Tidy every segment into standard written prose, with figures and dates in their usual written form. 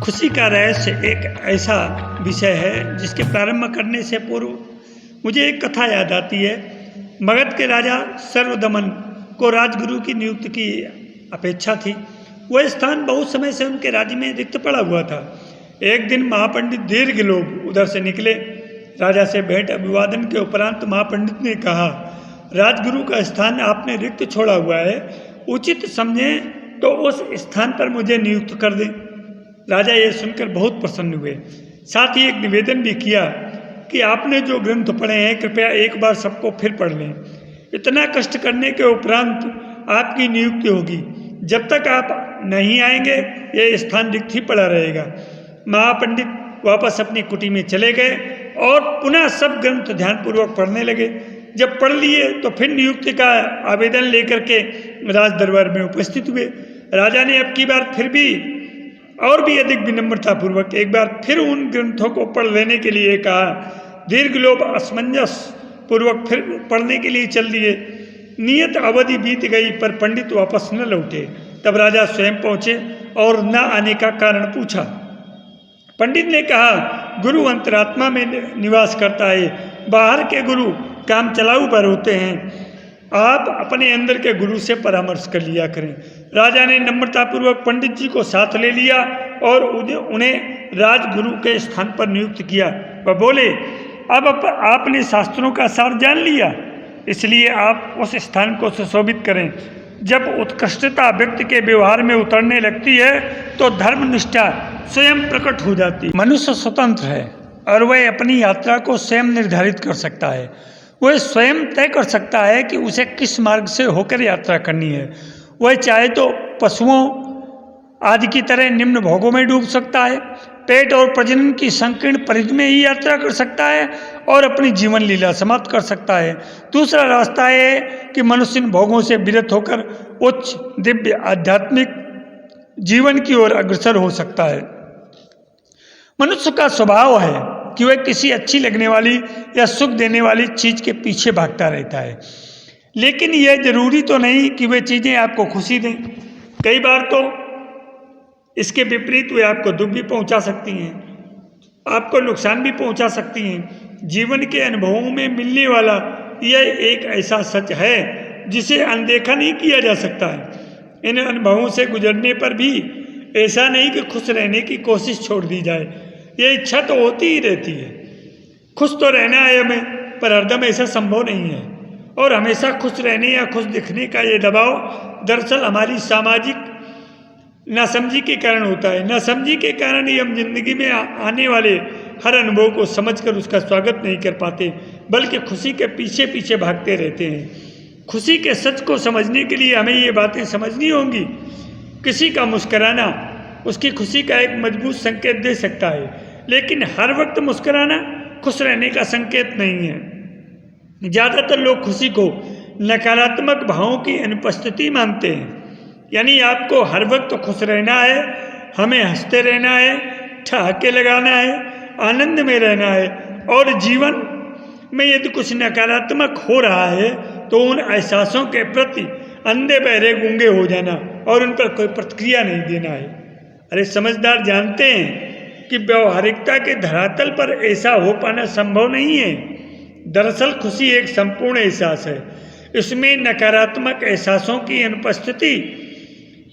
खुशी का रहस्य एक ऐसा विषय है जिसके प्रारंभ करने से पूर्व मुझे एक कथा याद आती है। मगध के राजा सर्वदमन को राजगुरु की नियुक्ति की अपेक्षा थी। वह स्थान बहुत समय से उनके राज्य में रिक्त पड़ा हुआ था। एक दिन महापंडित दीर्घ लोग उधर से निकले। राजा से भेंट अभिवादन के उपरांत महापंडित ने कहा, राजगुरु का स्थान आपने रिक्त छोड़ा हुआ है, उचित समझें तो उस स्थान पर मुझे नियुक्त कर दें। राजा ये सुनकर बहुत प्रसन्न हुए। साथ ही एक निवेदन भी किया कि आपने जो ग्रंथ पढ़े हैं कृपया एक बार सबको फिर पढ़ लें। इतना कष्ट करने के उपरांत आपकी नियुक्ति होगी। जब तक आप नहीं आएंगे यह स्थान रिक्त ही पड़ा रहेगा। महापंडित वापस अपनी कुटी में चले गए और पुनः सब ग्रंथ ध्यानपूर्वक पढ़ने लगे। जब पढ़ लिए तो फिर नियुक्ति का आवेदन लेकर के राज दरबार में उपस्थित हुए। राजा ने अब की बार फिर भी और भी अधिक विनम्रतापूर्वक एक बार फिर उन ग्रंथों को पढ़ लेने के लिए कहा। दीर्घ लोग असमंजस पूर्वक फिर पढ़ने के लिए चल दिए। नियत अवधि बीत गई पर पंडित वापस न लौटे। तब राजा स्वयं पहुंचे और न आने का कारण पूछा। पंडित ने कहा, गुरु अंतरात्मा में निवास करता है, बाहर के गुरु काम चलाऊ पर होते हैं। आप अपने अंदर के गुरु से परामर्श कर लिया करें। राजा ने नम्रतापूर्वक पंडित जी को साथ ले लिया और उन्हें राजगुरु के स्थान पर नियुक्त किया। वह बोले, अब आपने शास्त्रों का सार जान लिया, इसलिए आप उस स्थान को सुशोभित करें। जब उत्कृष्टता व्यक्ति के व्यवहार में उतरने लगती है तो धर्मनिष्ठा स्वयं प्रकट हो जाती है। मनुष्य स्वतंत्र है और वह अपनी यात्रा को स्वयं निर्धारित कर सकता है। वह स्वयं तय कर सकता है कि उसे किस मार्ग से होकर यात्रा करनी है। वह चाहे तो पशुओं आदि की तरह निम्न भोगों में डूब सकता है, पेट और प्रजनन की संकीर्ण परिधि में ही यात्रा कर सकता है और अपनी जीवन लीला समाप्त कर सकता है। दूसरा रास्ता है कि मनुष्य इन भोगों से विरत होकर उच्च दिव्य आध्यात्मिक जीवन की ओर अग्रसर हो सकता है। मनुष्य का स्वभाव है कि वह किसी अच्छी लगने वाली या सुख देने वाली चीज के पीछे भागता रहता है, लेकिन यह जरूरी तो नहीं कि वे चीजें आपको खुशी दें। कई बार तो इसके विपरीत वे आपको दुख भी पहुंचा सकती हैं, आपको नुकसान भी पहुंचा सकती हैं। जीवन के अनुभवों में मिलने वाला यह एक ऐसा सच है जिसे अनदेखा नहीं किया जा सकता है। इन अनुभवों से गुजरने पर भी ऐसा नहीं कि खुश रहने की कोशिश छोड़ दी जाए। ये इच्छा तो होती ही रहती है, खुश तो रहना है हमें, पर हरदम ऐसा संभव नहीं है। और हमेशा खुश रहने या खुश दिखने का ये दबाव दरअसल हमारी सामाजिक नासमझी के कारण होता है। नासमझी के कारण ही हम जिंदगी में आने वाले हर अनुभव को समझकर उसका स्वागत नहीं कर पाते, बल्कि खुशी के पीछे पीछे भागते रहते हैं। खुशी के सच को समझने के लिए हमें ये बातें समझनी होंगी। किसी का मुस्कुराना उसकी खुशी का एक मजबूत संकेत दे सकता है, लेकिन हर वक्त मुस्कुराना खुश रहने का संकेत नहीं है। ज़्यादातर लोग खुशी को नकारात्मक भावों की अनुपस्थिति मानते हैं। यानी आपको हर वक्त खुश रहना है, हमें हंसते रहना है, ठहाके लगाना है, आनंद में रहना है, और जीवन में यदि कुछ नकारात्मक हो रहा है तो उन एहसासों के प्रति अंधे बहरे गूंगे हो जाना और उन पर कोई प्रतिक्रिया नहीं देना है। अरे समझदार जानते हैं कि व्यवहारिकता के धरातल पर ऐसा हो पाना संभव नहीं है। दरअसल खुशी एक संपूर्ण एहसास है, इसमें नकारात्मक एहसासों की अनुपस्थिति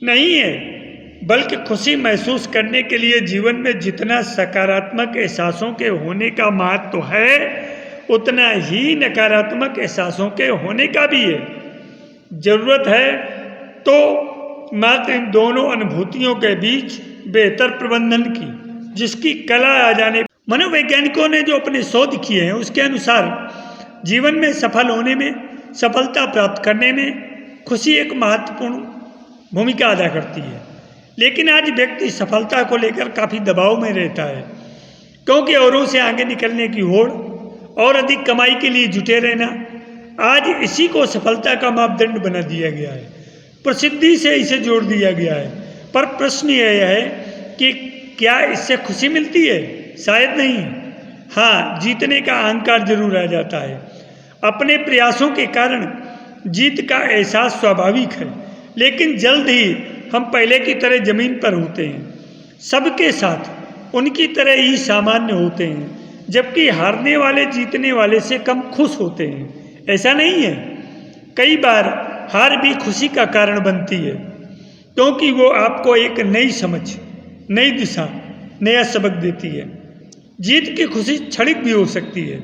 नहीं है, बल्कि खुशी महसूस करने के लिए जीवन में जितना सकारात्मक एहसासों के होने का महत्व है उतना ही नकारात्मक एहसासों के होने का भी है। जरूरत है तो मात्र इन दोनों अनुभूतियों के बीच बेहतर प्रबंधन की, जिसकी कला आ जाने। मनोवैज्ञानिकों ने जो अपने शोध किए हैं उसके अनुसार जीवन में सफल होने में, सफलता प्राप्त करने में खुशी एक महत्वपूर्ण भूमिका अदा करती है। लेकिन आज व्यक्ति सफलता को लेकर काफ़ी दबाव में रहता है, क्योंकि औरों से आगे निकलने की होड़ और अधिक कमाई के लिए जुटे रहना आज इसी को सफलता का मापदंड बना दिया गया है। प्रसिद्धि से इसे जोड़ दिया गया है। पर प्रश्न यह है कि क्या इससे खुशी मिलती है? शायद नहीं। हाँ, जीतने का अहंकार जरूर आ जाता है। अपने प्रयासों के कारण जीत का एहसास स्वाभाविक है, लेकिन जल्द ही हम पहले की तरह जमीन पर होते हैं। सबके साथ उनकी तरह ही सामान्य होते हैं, जबकि हारने वाले जीतने वाले से कम खुश होते हैं। ऐसा नहीं है। कई बार हार भी खुशी का कारण बनती है, क्योंकि वो आपको एक नई समझ, नई दिशा, नया सबक देती है। जीत की खुशी क्षणिक भी हो सकती है,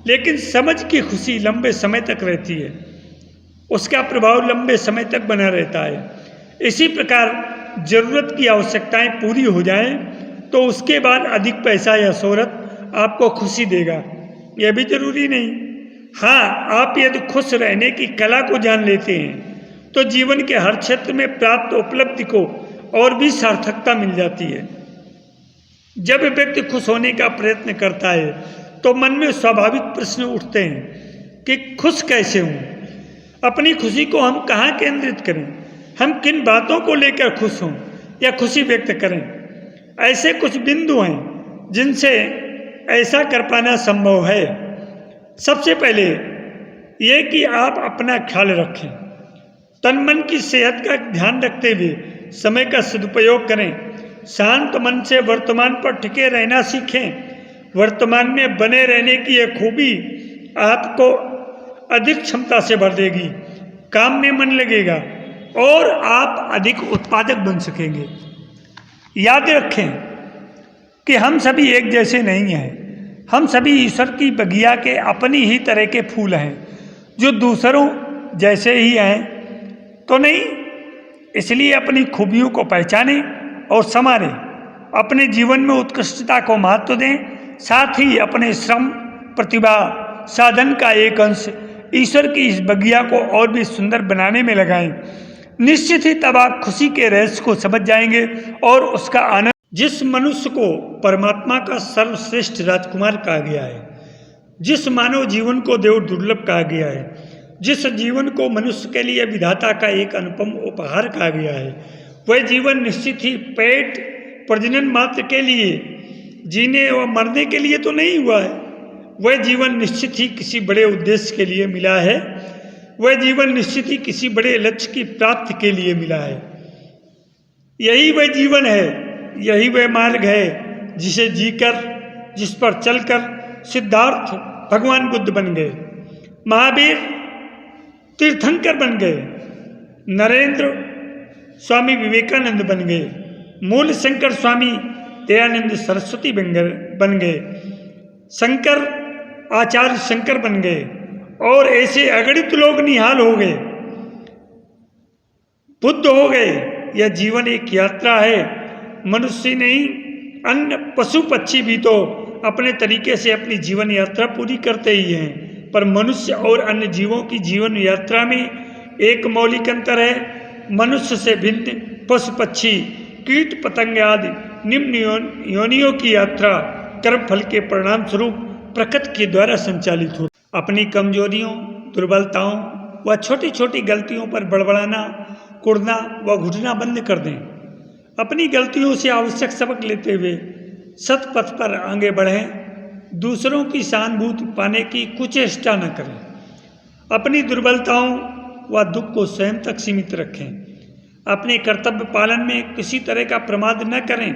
लेकिन समझ की खुशी लंबे समय तक रहती है। उसका प्रभाव लंबे समय तक बना रहता है। इसी प्रकार जरूरत की आवश्यकताएं पूरी हो जाएं, तो उसके बाद अधिक पैसा या शोहरत आपको खुशी देगा, यह भी जरूरी नहीं। हाँ, आप यदि खुश रहने की कला को जान लेते हैं, तो जीवन के हर क्षेत्र में प्राप्त उपलब्धि को और भी सार्थकता मिल जाती है। जब व्यक्ति खुश होने का प्रयत्न करता है, तो मन में स्वाभाविक प्रश्न उठते हैं कि खुश कैसे हूँ, अपनी खुशी को हम कहाँ केंद्रित करें, हम किन बातों को लेकर खुश हों या खुशी व्यक्त करें। ऐसे कुछ बिंदु हैं जिनसे ऐसा कर पाना संभव है। सबसे पहले ये कि आप अपना ख्याल रखें, तन मन की सेहत का ध्यान रखते हुए समय का सदुपयोग करें। शांत मन से वर्तमान पर टिके रहना सीखें। वर्तमान में बने रहने की यह खूबी आपको अधिक क्षमता से भर देगी, काम में मन लगेगा और आप अधिक उत्पादक बन सकेंगे। याद रखें कि हम सभी एक जैसे नहीं हैं। हम सभी ईश्वर की बगिया के अपनी ही तरह के फूल हैं, जो दूसरों जैसे ही हैं तो नहीं। इसलिए अपनी खूबियों को पहचानें और संवारें। अपने जीवन में उत्कृष्टता को महत्व दें, साथ ही अपने श्रम, प्रतिभा, साधन का एक अंश ईश्वर की इस बगिया को और भी सुंदर बनाने में लगाएं। निश्चित ही तब आप खुशी के रहस्य को समझ जाएंगे और उसका आनंद। जिस मनुष्य को परमात्मा का सर्वश्रेष्ठ राजकुमार कहा गया है, जिस मानव जीवन को देव दुर्लभ कहा गया है, जिस जीवन को मनुष्य के लिए विधाता का एक अनुपम उपहार कहा गया है, वह जीवन निश्चित ही पेट प्रजनन मात्र के लिए, जीने और मरने के लिए तो नहीं हुआ है। वह जीवन निश्चित ही किसी बड़े उद्देश्य के लिए मिला है। वह जीवन निश्चित ही किसी बड़े लक्ष्य की प्राप्ति के लिए मिला है। यही वह जीवन है, यही वह मार्ग है जिसे जीकर, जिस पर चलकर सिद्धार्थ भगवान बुद्ध बन गए, महावीर तीर्थंकर बन गए, नरेंद्र स्वामी विवेकानंद बन गए, मूल शंकर स्वामी दयानंद सरस्वती बन गए, शंकर आचार्य शंकर बन गए और ऐसे अगणित लोग निहाल हो गए, बुद्ध हो गए। यह जीवन एक यात्रा है। मनुष्य नहीं, अन्य पशु पक्षी भी तो अपने तरीके से अपनी जीवन यात्रा पूरी करते ही हैं, पर मनुष्य और अन्य जीवों की जीवन यात्रा में एक मौलिक अंतर है। मनुष्य से भिन्न पशु पक्षी, कीट पतंग आदि निम्न योनियों की यात्रा कर्मफल के परिणाम स्वरूप प्रकृति के द्वारा संचालित हो। अपनी कमजोरियों, दुर्बलताओं व छोटी छोटी गलतियों पर बड़बड़ाना, कुड़ना व घुटना बंद कर दें। अपनी गलतियों से आवश्यक सबक लेते हुए सतपथ पर आगे बढ़ें। दूसरों की सहानुभूति पाने की कुचेष्टा न करें। अपनी दुर्बलताओं व दुख को स्वयं तक सीमित रखें। अपने कर्तव्य पालन में किसी तरह का प्रमाद न करें।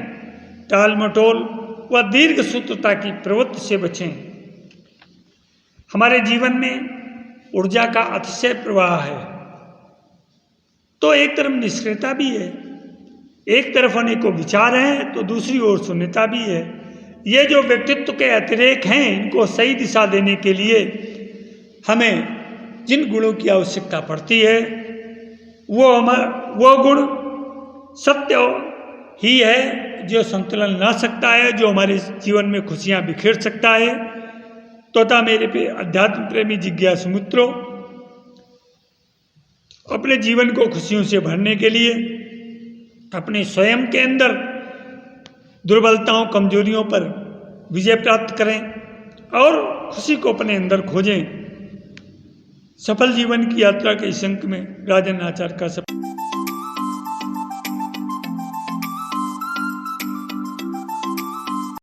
टाल मटोल व दीर्घ सूत्रता की प्रवृत्ति से बचें। हमारे जीवन में ऊर्जा का अतिशय प्रवाह है, तो एक तरफ निष्क्रियता भी है, एक तरफ अनेकों विचार हैं तो दूसरी ओर शून्यता भी है। ये जो व्यक्तित्व के अतिरेक हैं, इनको सही दिशा देने के लिए हमें जिन गुणों की आवश्यकता पड़ती है वो गुण सत्य ही है जो संतुलन ला सकता है, जो हमारे जीवन में खुशियाँ बिखेर सकता है। तथा मेरे पे अध्यात्म प्रेमी जिज्ञासु मित्रों, अपने जीवन को खुशियों से भरने के लिए अपने स्वयं के अंदर दुर्बलताओं, कमजोरियों पर विजय प्राप्त करें और खुशी को अपने अंदर खोजें। सफल जीवन की यात्रा के इस अंक में राजन आचार्य का